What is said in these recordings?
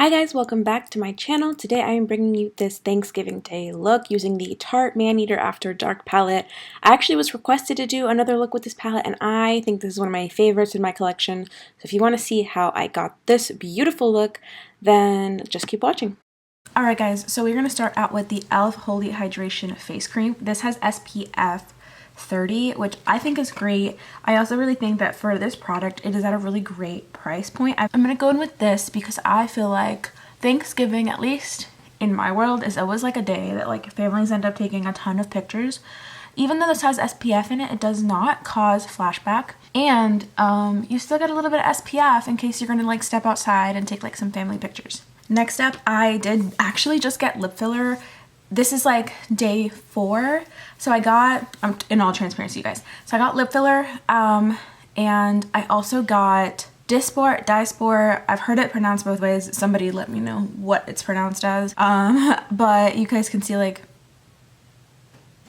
Hi guys, welcome back to my channel. Today I am bringing you this Thanksgiving Day look using the Tarte Maneater Afterdark palette. I actually was requested to do another look with this palette and I think this is one of my favorites in my collection. So if you want to see how I got this beautiful look, then just keep watching. Alright guys, so we're going to start out with the e.l.f. Holy Hydration Face Cream. This has SPF 30, which I think is great. I also really think that for this product it is at a really great price point. I'm gonna go in with this because I feel like Thanksgiving, at least in my world, is always like a day that like families end up taking a ton of pictures. Even though this has SPF in it, it does not cause flashback, and you still get a little bit of SPF in case you're gonna like step outside and take like some family pictures. Next up, I did actually just get lip filler. This is like day 4, so I got, in all transparency you guys, so I got lip filler, and I also got Disport. I've heard it pronounced both ways. Somebody let me know what it's pronounced as, but you guys can see like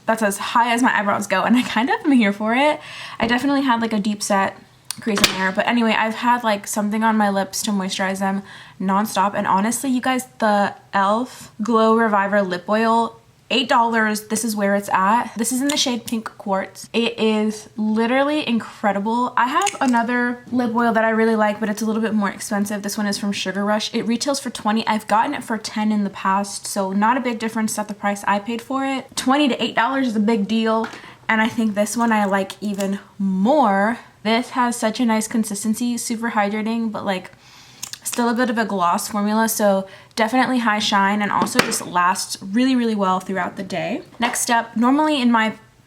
that's as high as my eyebrows go, and I kind of am here for it. I definitely had like a deep set crease in there, but anyway, I've had like something on my lips to moisturize them non-stop, and honestly you guys, the e.l.f. Glow Reviver lip oil, $8. This is where it's at. This is in the shade Pink Quartz. It is literally incredible. I have another lip oil that I really like, but it's a little bit more expensive. This one is from Sugar Rush. It retails for $20. I've gotten it for $10 in the past, so not a big difference at the price I paid for it. $20 to $8 is a big deal, and I think this one I like even more. This has such a nice consistency, super hydrating, but like still a bit of a gloss formula, so definitely high shine and also just lasts really well throughout the day. Next up, normally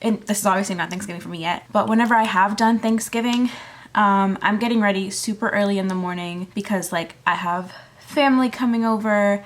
this is obviously not Thanksgiving for me yet, but whenever I have done Thanksgiving, I'm getting ready super early in the morning because like I have family coming over.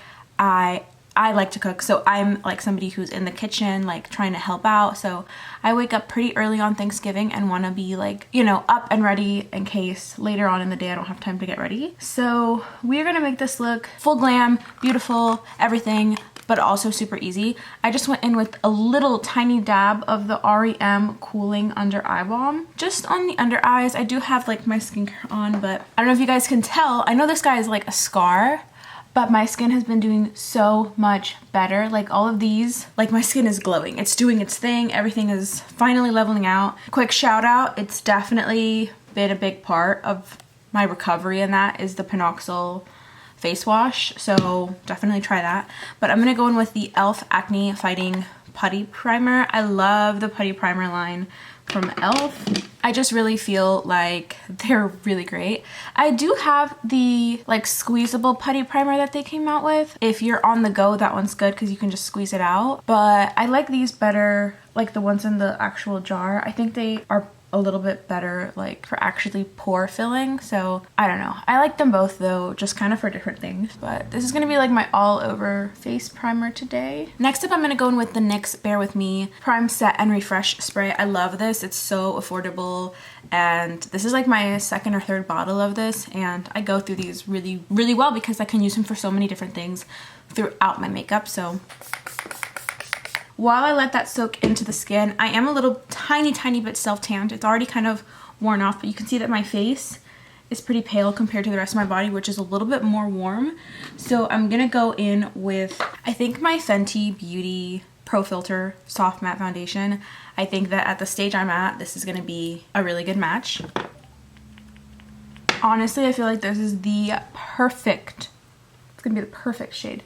I like to cook, so I'm like somebody who's in the kitchen like trying to help out, so I wake up pretty early on Thanksgiving and want to be like, you know, up and ready in case later on in the day I don't have time to get ready. So we're gonna make this look full glam, beautiful, everything, but also super easy. I just went in with a little tiny dab of the R.e.m. Cooling Under Eye Balm just on the under eyes. I do have like my skincare on, but I don't know if you guys can tell. I know this guy is like a scar, but my skin has been doing so much better. Like all of these, like my skin is glowing. It's doing its thing. Everything is finally leveling out. Quick shout out, it's definitely been a big part of my recovery, and that is the PanOxyl face wash. So definitely try that. But I'm gonna go in with the e.l.f. Acne Fighting Putty Primer. I love the Putty Primer line from e.l.f. I just really feel like they're really great. I do have the like squeezable putty primer that they came out with. If you're on the go, that one's good because you can just squeeze it out. But I like these better, like the ones in the actual jar. I think they are a little bit better like for actually pore filling, so I don't know. I like them both though, just kind of for different things. But this is gonna be like my all over face primer today. Next up, I'm gonna go in with the NYX Bear With Me Prime Set and Refresh Spray. I love this. It's so affordable, and this is like my second or third bottle of this, and I go through these really well because I can use them for so many different things throughout my makeup. So while I let that soak into the skin, I am a little tiny bit self-tanned. It's already kind of worn off, but you can see that my face is pretty pale compared to the rest of my body, which is a little bit more warm. So I'm gonna go in with, I think, my Fenty Beauty Pro Filt'r Soft Matte Foundation. I think that at the stage I'm at, this is gonna be a really good match. Honestly, I feel like this is the perfect, it's gonna be the perfect shade.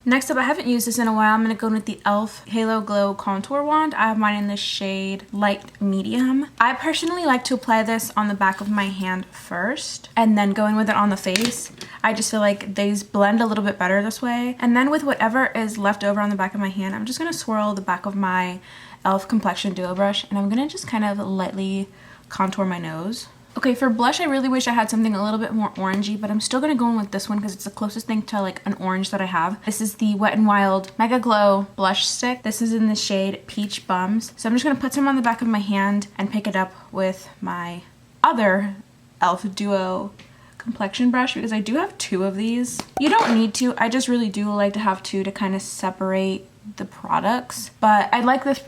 Next up, I haven't used this in a while. I'm going to go in with the e.l.f. Halo Glow Contour Wand. I have mine in the shade Light Medium. I personally like to apply this on the back of my hand first and then go in with it on the face. I just feel like these blend a little bit better this way. And then with whatever is left over on the back of my hand, I'm just going to swirl the back of my e.l.f. Complexion Duo Brush, and I'm going to just kind of lightly contour my nose. Okay, for blush, I really wish I had something a little bit more orangey, but I'm still going to go in with this one because it's the closest thing to like an orange that I have. This is the Wet n Wild Mega Glow Blush Stick. This is in the shade Peach Bums. So I'm just going to put some on the back of my hand and pick it up with my other e.l.f. Duo complexion brush because I do have 2 of these. You don't need to. I just really do like to have 2 to kind of separate the products. But I like this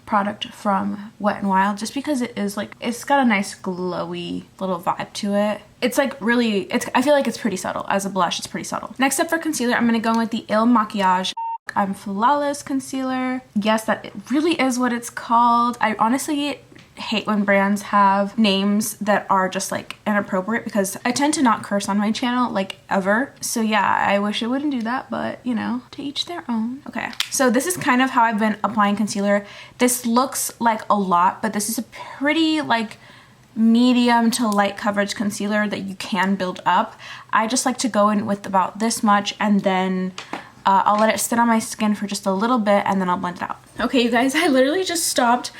product from Wet n Wild just because it is like, it's got a nice glowy little vibe to it. it's like really, I feel like it's pretty subtle. As a blush, it's pretty subtle. Next up for concealer, I'm gonna go with the R.e.m. Makiage Flawless Concealer. Yes, that really is what it's called. I honestly hate when brands have names that are just like inappropriate because I tend to not curse on my channel like ever. So yeah, I wish I wouldn't do that, but you know, to each their own. Okay, so this is kind of how I've been applying concealer. This looks like a lot, but this is a pretty like medium to light coverage concealer that you can build up. I just like to go in with about this much and then I'll let it sit on my skin for just a little bit and then I'll blend it out. Okay, you guys, I literally just stopped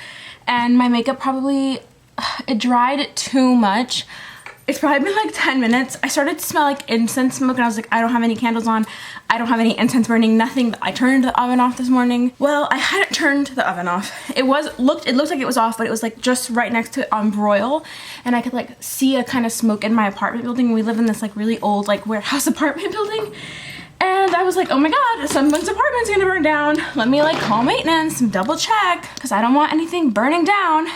and my makeup probably, it dried too much. It's probably been like 10 minutes. I started to smell like incense smoke and I was like, I don't have any candles on. I don't have any incense burning, nothing. I turned the oven off this morning. Well, I hadn't turned the oven off. It looked like it was off, but it was like just right next to it on broil. And I could like see a kind of smoke in my apartment building. We live in this like really old like warehouse apartment building. And I was like, oh my God, someone's apartment's gonna burn down. Let me like call maintenance and double check because I don't want anything burning down.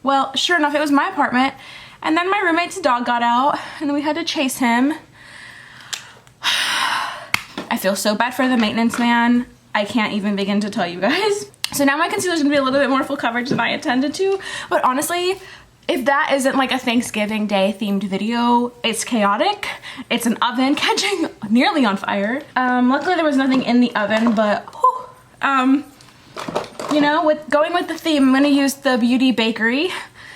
Well, sure enough, it was my apartment. And then my roommate's dog got out and then we had to chase him. I feel so bad for the maintenance man. I can't even begin to tell you guys. So now my concealer's gonna be a little bit more full coverage than I intended to. But honestly, if that isn't like a Thanksgiving Day themed video, it's chaotic. It's an oven catching nearly on fire. Luckily there was nothing in the oven, but whew, you know, going with the theme, I'm gonna use the Beauty Bakerie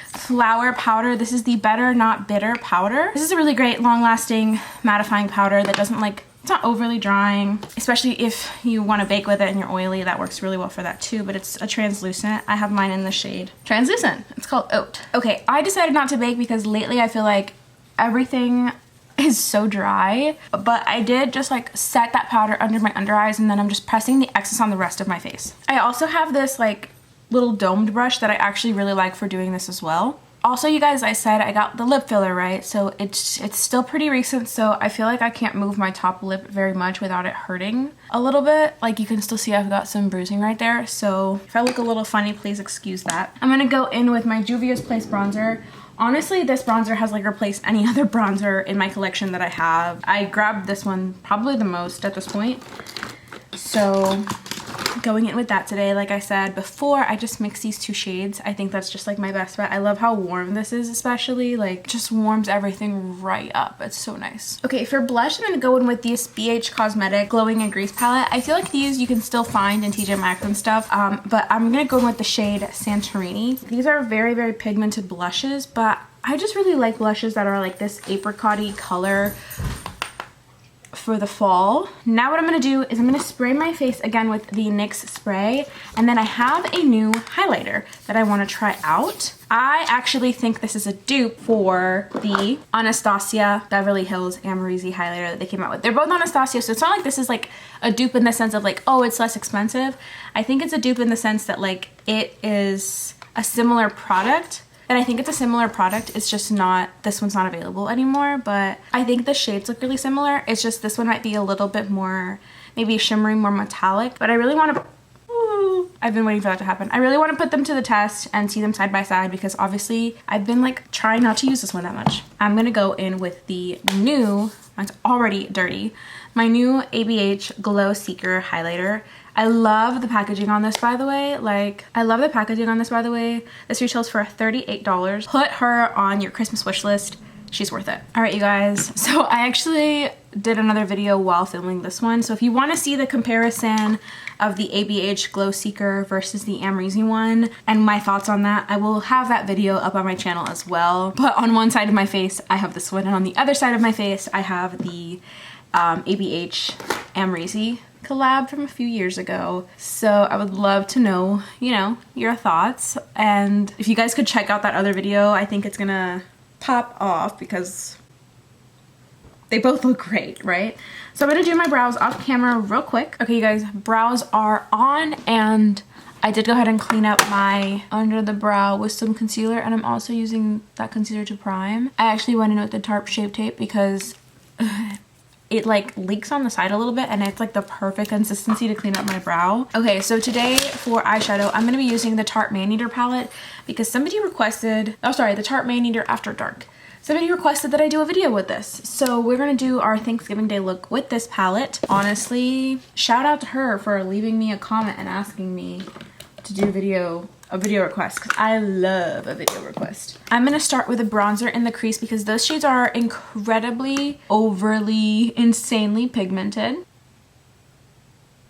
flour powder. This is the Better Not Bitter powder. This is a really great long-lasting mattifying powder that doesn't like, it's not overly drying, especially if you want to bake with it and you're oily. That works really well for that too, but it's a translucent. I have mine in the shade Translucent. It's called Oat. Okay, I decided not to bake because lately I feel like everything is so dry, but I did just like set that powder under my under eyes and then I'm just pressing the excess on the rest of my face. I also have this like little domed brush that I actually really like for doing this as well. Also, you guys, I said I got the lip filler, right? So it's still pretty recent, so I feel like I can't move my top lip very much without it hurting a little bit. Like you can still see I've got some bruising right there, so if I look a little funny, please excuse that. I'm gonna go in with my Juvia's Place bronzer. Honestly, this bronzer has like replaced any other bronzer in my collection that I have. I grabbed this one probably the most at this point. So going in with that today. Like I said before, I just mix these two shades. I think that's just like my best bet. I love how warm this is, especially like just warms everything right up. It's so nice. Okay, for blush, I'm gonna go in with this BH Cosmetic Glowing and Grease palette. I feel like these you can still find in TJ Maxx and stuff, but I'm gonna go in with the shade Santorini. These are very, very pigmented blushes, but I just really like blushes that are like this apricot-y color for the fall. Now what I'm gonna do is I'm gonna spray my face again with the NYX spray, and then I have a new highlighter that I wanna try out. I actually think this is a dupe for the Anastasia Beverly Hills Amrezy highlighter that they came out with. They're both Anastasia, so it's not like this is like a dupe in the sense of like, oh, it's less expensive. I think it's a dupe in the sense that like it is a similar product. And I think it's a similar product, it's just not, this one's not available anymore, but I think the shades look really similar. It's just this one might be a little bit more, maybe shimmery, more metallic, but I really want to, I've been waiting for that to happen. I really want to put them to the test and see them side by side because obviously I've been like trying not to use this one that much. I'm gonna go in with the new, it's already dirty, my new ABH Glow Seeker highlighter. I love the packaging on this, by the way. Like, I love the packaging on this, by the way. This retails for $38. Put her on your Christmas wish list. She's worth it. All right, you guys. So I actually did another video while filming this one. So if you want to see the comparison of the ABH Glow Seeker versus the Amrezy one and my thoughts on that, I will have that video up on my channel as well. But on one side of my face, I have this one. And on the other side of my face, I have the ABH Amrezy collab from a few years ago. So I would love to know, you know, your thoughts. And if you guys could check out that other video, I think it's gonna pop off because they both look great, right? So I'm gonna do my brows off camera real quick. Okay, you guys, brows are on and I did go ahead and clean up my under the brow with some concealer, and I'm also using that concealer to prime. I actually went in with the Tarte Shape Tape because it like leaks on the side a little bit and it's like the perfect consistency to clean up my brow. Okay, so today for eyeshadow, I'm gonna be using the Tarte Maneater palette because somebody requested, oh sorry, the Tarte Maneater Afterdark. somebody requested that I do a video with this. So we're gonna do our Thanksgiving Day look with this palette. Honestly, shout out to her for leaving me a comment and asking me to do a video request, because I love a video request. I'm gonna start with a bronzer in the crease because those shades are incredibly, overly, insanely pigmented.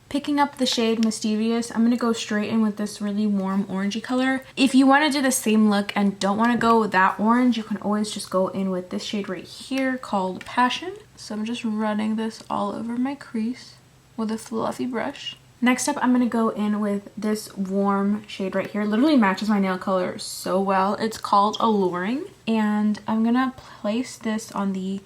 Picking up the shade Mysterious, I'm gonna go straight in with this really warm orangey color. If you wanna do the same look and don't wanna go with that orange, you can always just go in with this shade right here called Passion. So I'm just running this all over my crease with a fluffy brush. Next up, I'm gonna go in with this warm shade right here. Literally matches my nail color so well. It's called Alluring. And I'm gonna place this on the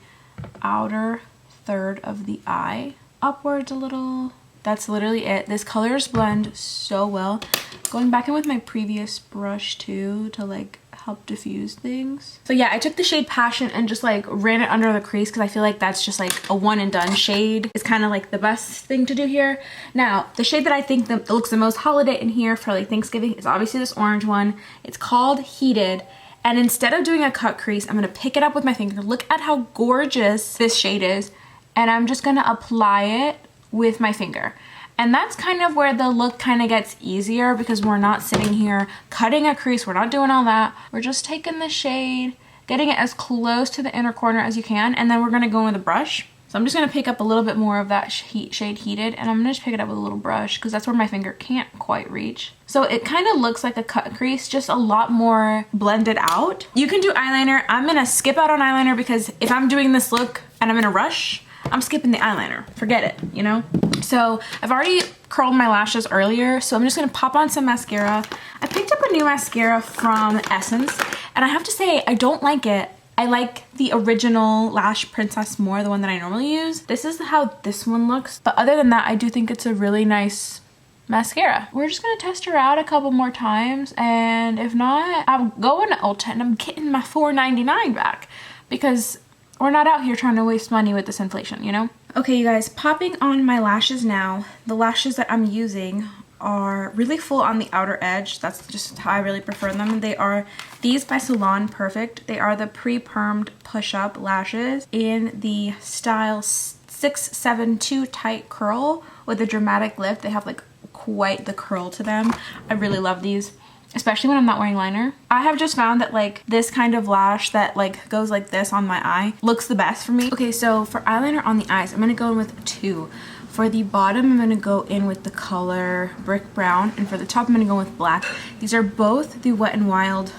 outer third of the eye, upwards a little. That's literally it. This colors blend so well. Going back in with my previous brush too to like help diffuse things. So yeah, I took the shade Passion and just like ran it under the crease because I feel like that's just like a one and done shade. It's kind of like the best thing to do here. Now, the shade that I think that looks the most holiday in here for like Thanksgiving is obviously this orange one. It's called Heated. And instead of doing a cut crease, I'm gonna pick it up with my finger. Look at how gorgeous this shade is. And I'm just gonna apply it with my finger. And that's kind of where the look kind of gets easier because we're not sitting here cutting a crease. We're not doing all that. We're just taking the shade, getting it as close to the inner corner as you can, and then we're gonna go in with a brush. So I'm just gonna pick up a little bit more of that shade Heated, and I'm gonna just pick it up with a little brush because that's where my finger can't quite reach. So it kind of looks like a cut crease, just a lot more blended out. You can do eyeliner. I'm gonna skip out on eyeliner because if I'm doing this look and I'm in a rush, I'm skipping the eyeliner. Forget it, you know? So I've already curled my lashes earlier, so I'm just gonna pop on some mascara. I picked up a new mascara from Essence, and I have to say, I don't like it. I like the original Lash Princess more, the one that I normally use. This is how this one looks, but other than that, I do think it's a really nice mascara. We're just gonna test her out a couple more times, and if not, I'm going to Ulta and I'm getting my $4.99 back because we're not out here trying to waste money with this inflation, you know? Okay, you guys, popping on my lashes now. The lashes that I'm using are really full on the outer edge. That's just how I really prefer them. They are these by Salon Perfect. They are the Pre-Permed Push-Up Lashes in the style 672 Tight Curl with a dramatic lift. They have like quite the curl to them. I really love these, especially when I'm not wearing liner. I have just found that like this kind of lash that like goes like this on my eye looks the best for me. Okay, so for eyeliner on the eyes, I'm gonna go in with two. For the bottom, I'm gonna go in with the color Brick Brown, and for the top, I'm gonna go with black. These are both the Wet n Wild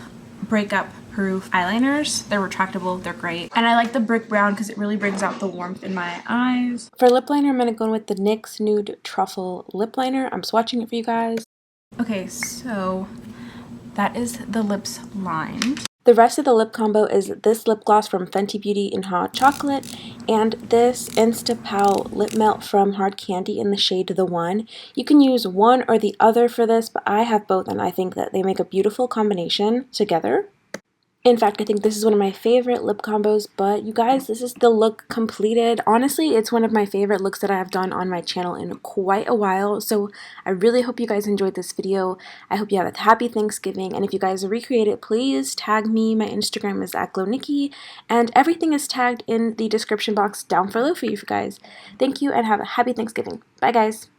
breakup proof eyeliners. They're retractable, they're great. And I like the Brick Brown because it really brings out the warmth in my eyes. For lip liner, I'm gonna go in with the NYX Nude Truffle Lip Liner. I'm swatching it for you guys. Okay, so that is the lips lined. The rest of the lip combo is this lip gloss from Fenty Beauty in Hot Chocolate and this Instapow lip melt from Hard Candy in the shade The One. You can use one or the other for this, but I have both and I think that they make a beautiful combination together. In fact, I think this is one of my favorite lip combos, but you guys, this is the look completed. Honestly, it's one of my favorite looks that I have done on my channel in quite a while, so I really hope you guys enjoyed this video. I hope you have a happy Thanksgiving, and if you guys recreate it, please tag me. My Instagram is @Glownicky, and everything is tagged in the description box down below for you guys. Thank you, and have a happy Thanksgiving. Bye, guys.